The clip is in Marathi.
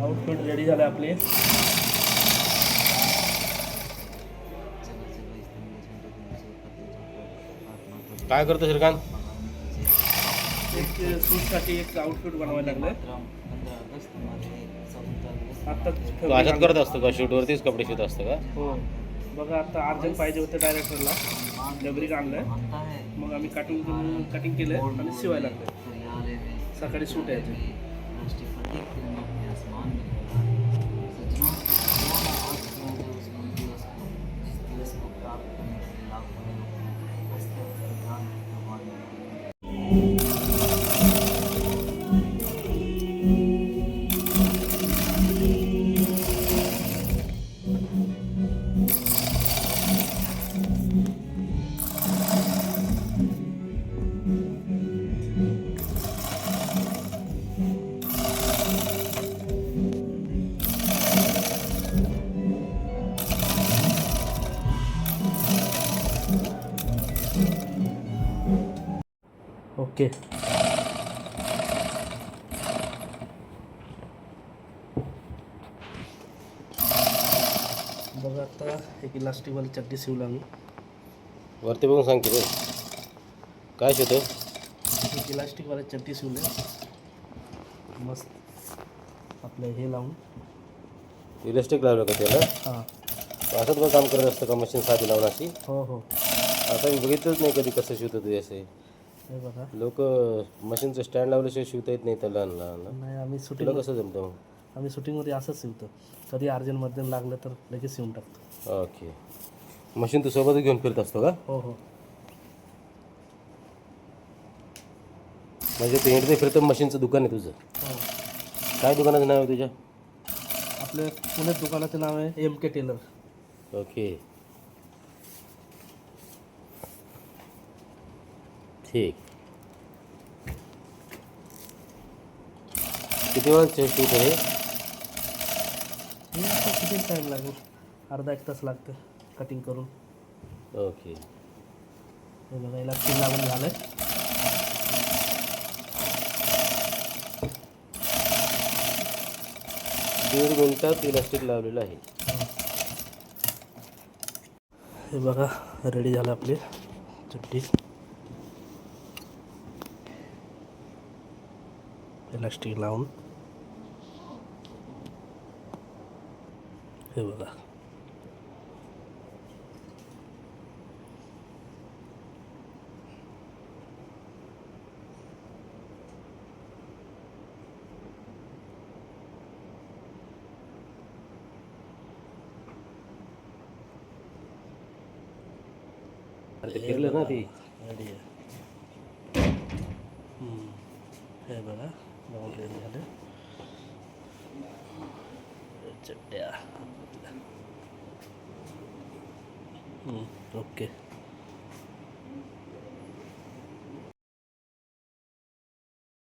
आउटफिट रेडी झाले आपले. काय करतो श्रीकांत? एक शूटसाठी एक आउटफिट बनवायला लागले. तू अशात करत असतो का? शूटवरतीच कपडे शिवत असतो का? हो. बघा आता अर्जंट पाहिजे होते डायरेक्टरला, डबरीक आणलं. मग आम्ही कटिंग केलं आणि शिवायला लागले. सकाळी शूट यायचे. ओके. बघा आता एक इलास्टिकवाली चड्डी शिवला आम्ही. वरती बघून सांग की रे काय शिवतो? एक इलास्टिकवाली चड्डी शिवले मस्त आपलं हे लावून. इलास्टिक लावलं का त्याला? हां. असंच पण काम करत असतं का मशीन साधी लावून अशी? हो हो. आता मी बघितलंच नाही कधी कसं शिवतो ते असे. हे बघा. लोक मशीनचं स्टँड लावल्याशिवाय शिवता येत नाही तर लहान लहान. नाही आम्ही तुला कसं जमतं? आम्ही शूटिंगमध्ये असंच शिवतो. कधी अर्जंटमध्ये लागलं तर लगेच शिवून टाकतो. ओके. मशीन तू सोबतच घेऊन फिरत असतो का? हो हो. म्हणजे ते हिंडते फिरतं मशीनचं दुकान आहे तुझं? हो. काय दुकानाचं नाव आहे तुझ्या? आपल्या पुण्यात दुकानाचं नाव आहे MK टेलर. ओके ठीक. किती वेळाचं शूट आहे? किती टाईम लागेल? अर्धा एक तास लागतं कटिंग करून. ओके. हे बघा याला स्टील लागून झालं. 1.5 मिनिटात इलास्टिक लावलेलं आहे. हे बघा रेडी झालं आपली चड्डी. इलास्टिक लावून हे बघा. ते फिरलं ना ती. रेडी आहे. हे बघा लावून रेडी झालं चड्ड्या. ओके.